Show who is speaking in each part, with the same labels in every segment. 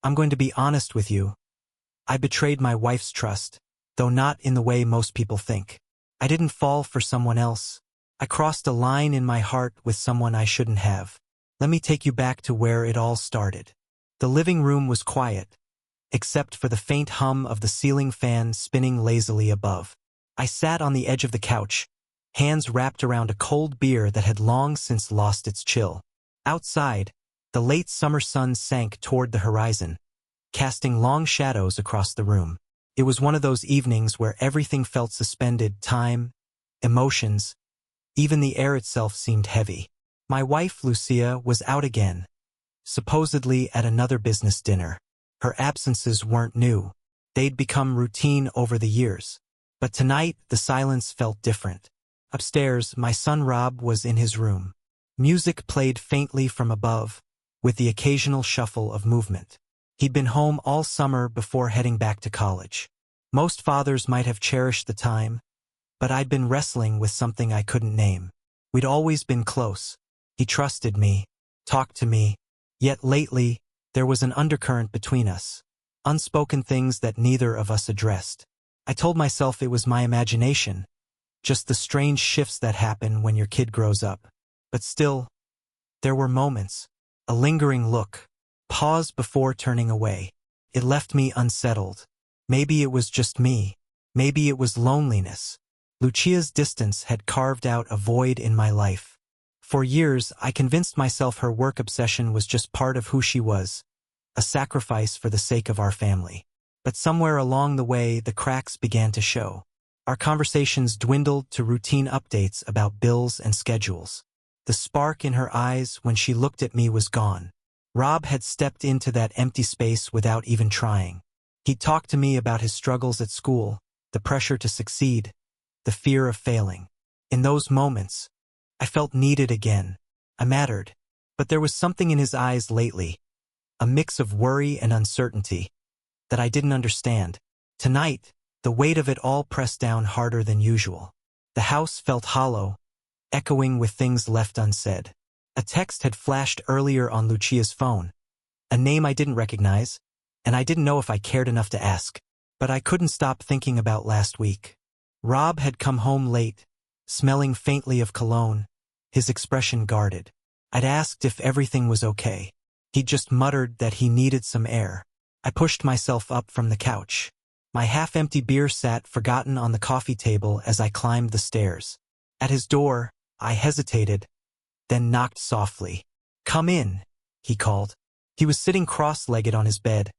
Speaker 1: I'm going to be honest with you. I betrayed my wife's trust, though not in the way most people think. I didn't fall for someone else. I crossed a line in my heart with someone I shouldn't have. Let me take you back to where it all started. The living room was quiet, except for the faint hum of the ceiling fan spinning lazily above. I sat on the edge of the couch, hands wrapped around a cold beer that had long since lost its chill. Outside, the late summer sun sank toward the horizon, casting long shadows across the room. It was one of those evenings where everything felt suspended: time, emotions, even the air itself seemed heavy. My wife, Lucia, was out again, supposedly at another business dinner. Her absences weren't new. They'd become routine over the years. But tonight, the silence felt different. Upstairs, my son Rob was in his room. Music played faintly from above, with the occasional shuffle of movement. He'd been home all summer before heading back to college. Most fathers might have cherished the time, but I'd been wrestling with something I couldn't name. We'd always been close. He trusted me, talked to me, yet lately, there was an undercurrent between us, unspoken things that neither of us addressed. I told myself it was my imagination, just the strange shifts that happen when your kid grows up. But still, there were moments, a lingering look, pause before turning away. It left me unsettled. Maybe it was just me. Maybe it was loneliness. Lucia's distance had carved out a void in my life. For years, I convinced myself her work obsession was just part of who she was, a sacrifice for the sake of our family. But somewhere along the way, the cracks began to show. Our conversations dwindled to routine updates about bills and schedules. The spark in her eyes when she looked at me was gone. Rob had stepped into that empty space without even trying. He talked to me about his struggles at school, the pressure to succeed, the fear of failing. In those moments, I felt needed again. I mattered. But there was something in his eyes lately, a mix of worry and uncertainty, that I didn't understand. Tonight, the weight of it all pressed down harder than usual. The house felt hollow, echoing with things left unsaid. A text had flashed earlier on Lucia's phone, a name I didn't recognize, and I didn't know if I cared enough to ask. But I couldn't stop thinking about last week. Rob had come home late, smelling faintly of cologne, his expression guarded. I'd asked if everything was okay. He just muttered that he needed some air. I pushed myself up from the couch. My half-empty beer sat forgotten on the coffee table as I climbed the stairs. At his door, I hesitated, then knocked softly. "Come in," he called. He was sitting cross-legged on his bed,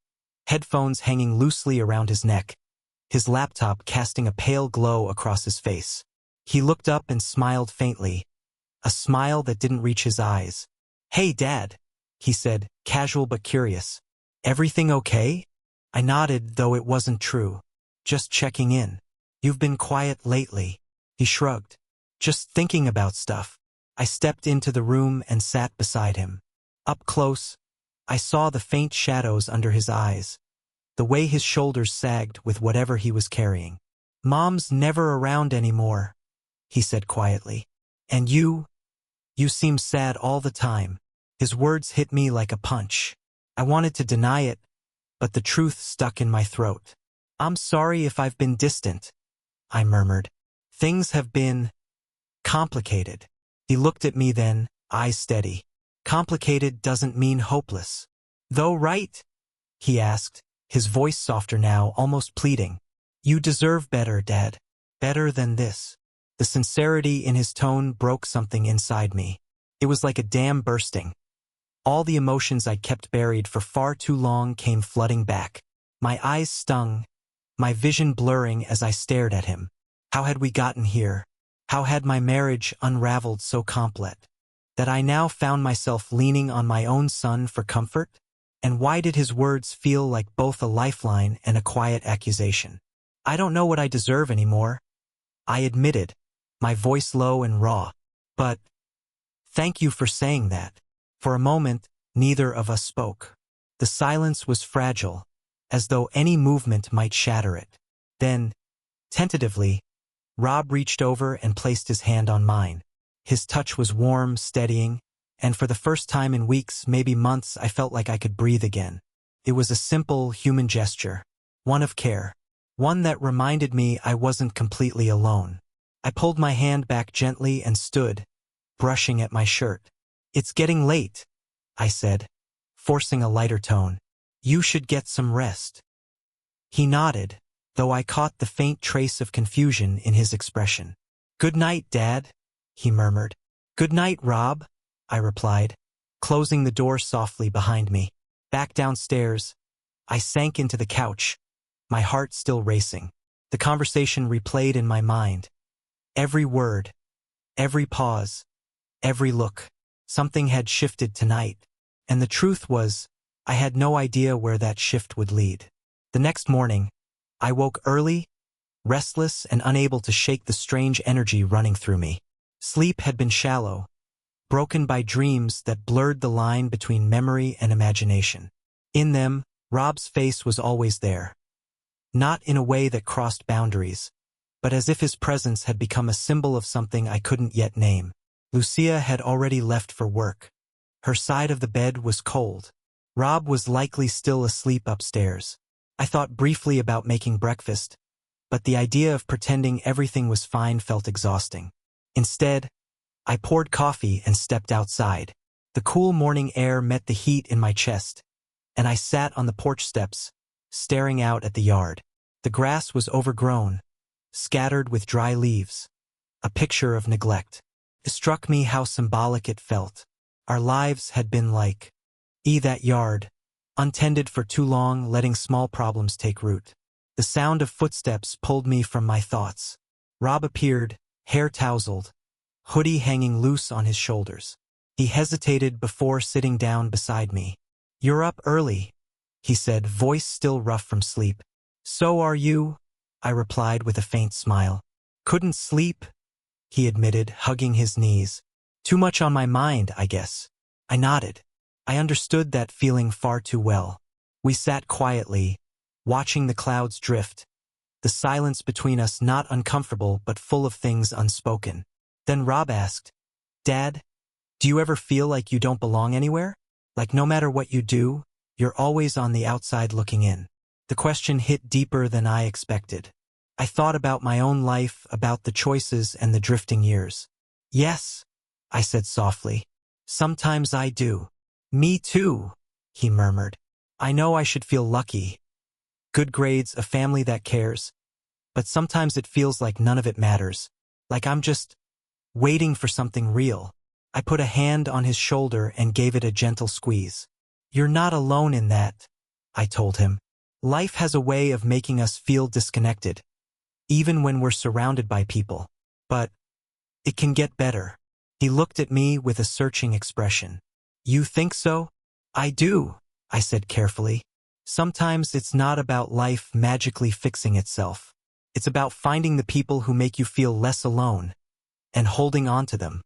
Speaker 1: headphones hanging loosely around his neck, his laptop casting a pale glow across his face. He looked up and smiled faintly, a smile that didn't reach his eyes. "Hey, Dad," he said, casual but curious. "Everything okay?" I nodded, though it wasn't true. "Just checking in. You've been quiet lately." He shrugged. "Just thinking about stuff." I stepped into the room and sat beside him. Up close, I saw the faint shadows under his eyes, the way his shoulders sagged with whatever he was carrying. "Mom's never around anymore," he said quietly. "And you seem sad all the time." His words hit me like a punch. I wanted to deny it, but the truth stuck in my throat. "I'm sorry if I've been distant," I murmured. "Things have been complicated." He looked at me then, eyes steady. "Complicated doesn't mean hopeless. Though, right?" he asked, his voice softer now, almost pleading. "You deserve better, Dad. Better than this." The sincerity in his tone broke something inside me. It was like a dam bursting. All the emotions I'd kept buried for far too long came flooding back. My eyes stung, my vision blurring as I stared at him. How had we gotten here? How had my marriage unraveled so complet that I now found myself leaning on my own son for comfort? And why did his words feel like both a lifeline and a quiet accusation? "I don't know what I deserve anymore," I admitted, my voice low and raw. "But thank you for saying that." For a moment, neither of us spoke. The silence was fragile, as though any movement might shatter it. Then, tentatively, Rob reached over and placed his hand on mine. His touch was warm, steadying, and for the first time in weeks, maybe months, I felt like I could breathe again. It was a simple human gesture, one of care, one that reminded me I wasn't completely alone. I pulled my hand back gently and stood, brushing at my shirt. "It's getting late," I said, forcing a lighter tone. "You should get some rest." He nodded, though I caught the faint trace of confusion in his expression. "Good night, Dad," he murmured. "Good night, Rob," I replied, closing the door softly behind me. Back downstairs, I sank into the couch, my heart still racing. The conversation replayed in my mind. Every word, every pause, every look. Something had shifted tonight, and the truth was, I had no idea where that shift would lead. The next morning, I woke early, restless and unable to shake the strange energy running through me. Sleep had been shallow, broken by dreams that blurred the line between memory and imagination. In them, Rob's face was always there. Not in a way that crossed boundaries, but as if his presence had become a symbol of something I couldn't yet name. Lucia had already left for work. Her side of the bed was cold. Rob was likely still asleep upstairs. I thought briefly about making breakfast, but the idea of pretending everything was fine felt exhausting. Instead, I poured coffee and stepped outside. The cool morning air met the heat in my chest, and I sat on the porch steps, staring out at the yard. The grass was overgrown, scattered with dry leaves, a picture of neglect. It struck me how symbolic it felt. Our lives had been like that yard, untended for too long, letting small problems take root. The sound of footsteps pulled me from my thoughts. Rob appeared, hair tousled, hoodie hanging loose on his shoulders. He hesitated before sitting down beside me. "You're up early," he said, voice still rough from sleep. "So are you," I replied with a faint smile. "Couldn't sleep," he admitted, hugging his knees. "Too much on my mind, I guess." I nodded. I understood that feeling far too well. We sat quietly, watching the clouds drift, the silence between us not uncomfortable but full of things unspoken. Then Rob asked, "Dad, do you ever feel like you don't belong anywhere? Like no matter what you do, you're always on the outside looking in?" The question hit deeper than I expected. I thought about my own life, about the choices and the drifting years. "Yes," I said softly. "Sometimes I do." "Me too," he murmured. "I know I should feel lucky. Good grades, a family that cares. But sometimes it feels like none of it matters. Like I'm just waiting for something real." I put a hand on his shoulder and gave it a gentle squeeze. "You're not alone in that," I told him. "Life has a way of making us feel disconnected, even when we're surrounded by people. But it can get better." He looked at me with a searching expression. "You think so?" "I do," I said carefully. "Sometimes it's not about life magically fixing itself. It's about finding the people who make you feel less alone, and holding on to them."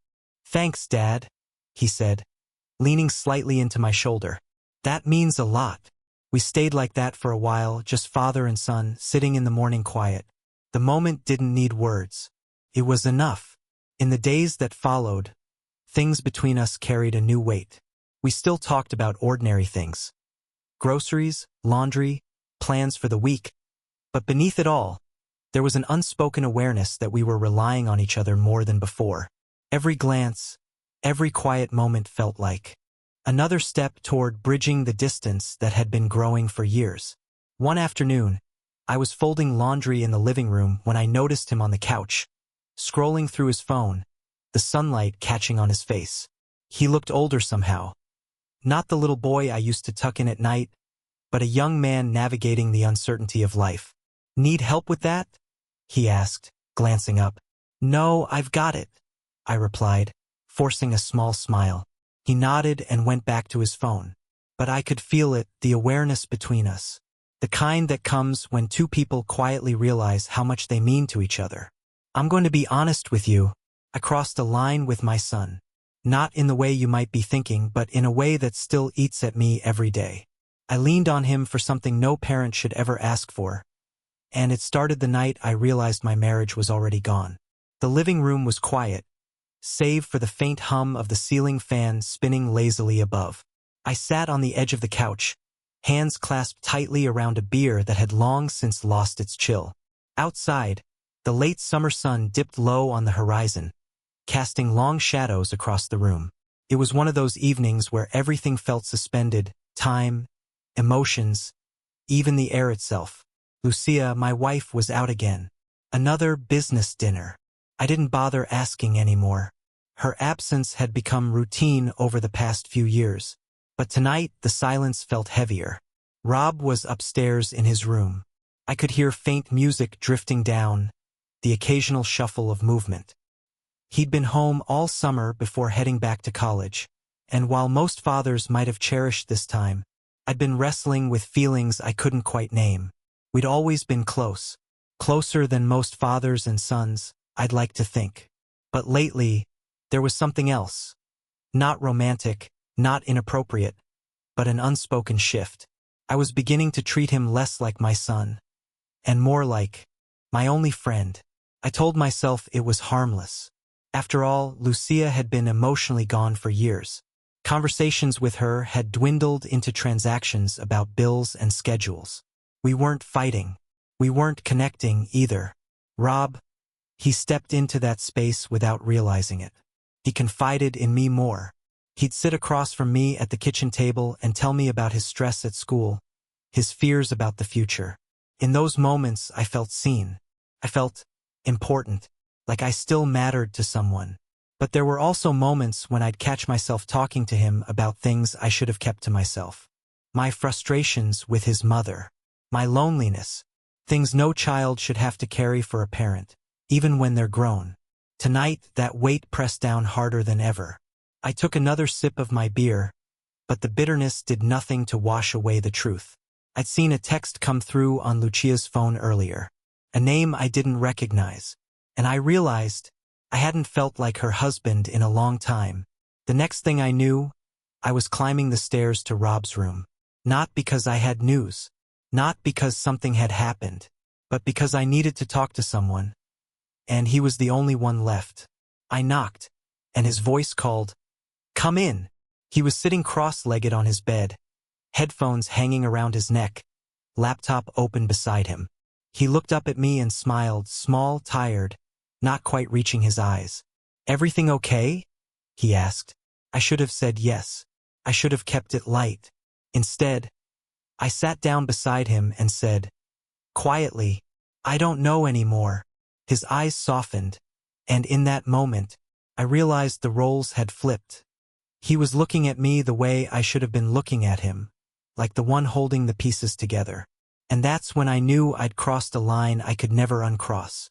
Speaker 1: "Thanks, Dad," he said, leaning slightly into my shoulder. "That means a lot." We stayed like that for a while, just father and son, sitting in the morning quiet. The moment didn't need words. It was enough. In the days that followed, things between us carried a new weight. We still talked about ordinary things. Groceries, laundry, plans for the week. But beneath it all, there was an unspoken awareness that we were relying on each other more than before. Every glance, every quiet moment felt like another step toward bridging the distance that had been growing for years. One afternoon, I was folding laundry in the living room when I noticed him on the couch, scrolling through his phone, the sunlight catching on his face. He looked older somehow. Not the little boy I used to tuck in at night, but a young man navigating the uncertainty of life. "Need help with that?" he asked, glancing up. "No, I've got it," I replied, forcing a small smile. He nodded and went back to his phone. But I could feel it, the awareness between us. The kind that comes when two people quietly realize how much they mean to each other. "I'm going to be honest with you. I crossed a line with my son. Not in the way you might be thinking, but in a way that still eats at me every day. I leaned on him for something no parent should ever ask for. And it started the night I realized my marriage was already gone." The living room was quiet, save for the faint hum of the ceiling fan spinning lazily above. I sat on the edge of the couch, hands clasped tightly around a beer that had long since lost its chill. Outside, the late summer sun dipped low on the horizon, casting long shadows across the room. It was one of those evenings where everything felt suspended, time, emotions, even the air itself. Lucia, my wife, was out again. Another business dinner. I didn't bother asking anymore. Her absence had become routine over the past few years. But tonight, the silence felt heavier. Rob was upstairs in his room. I could hear faint music drifting down, the occasional shuffle of movement. He'd been home all summer before heading back to college, and while most fathers might have cherished this time, I'd been wrestling with feelings I couldn't quite name. We'd always been close, closer than most fathers and sons, I'd like to think. But lately, there was something else. Not romantic, not inappropriate, but an unspoken shift. I was beginning to treat him less like my son, and more like my only friend. I told myself it was harmless. After all, Lucia had been emotionally gone for years. Conversations with her had dwindled into transactions about bills and schedules. We weren't fighting. We weren't connecting either. Rob, he stepped into that space without realizing it. He confided in me more. He'd sit across from me at the kitchen table and tell me about his stress at school, his fears about the future. In those moments, I felt seen. I felt important, like I still mattered to someone. But there were also moments when I'd catch myself talking to him about things I should have kept to myself. My frustrations with his mother. My loneliness. Things no child should have to carry for a parent, even when they're grown. Tonight, that weight pressed down harder than ever. I took another sip of my beer, but the bitterness did nothing to wash away the truth. I'd seen a text come through on Lucia's phone earlier, a name I didn't recognize, and I realized I hadn't felt like her husband in a long time. The next thing I knew, I was climbing the stairs to Rob's room. Not because I had news, not because something had happened, but because I needed to talk to someone, and he was the only one left. I knocked, and his voice called, "Come in." He was sitting cross-legged on his bed, headphones hanging around his neck, laptop open beside him. He looked up at me and smiled, small, tired, not quite reaching his eyes. "Everything okay?" he asked. I should have said yes. I should have kept it light. Instead, I sat down beside him and said, quietly, "I don't know anymore." His eyes softened, and in that moment, I realized the roles had flipped. He was looking at me the way I should have been looking at him, like the one holding the pieces together. And that's when I knew I'd crossed a line I could never uncross.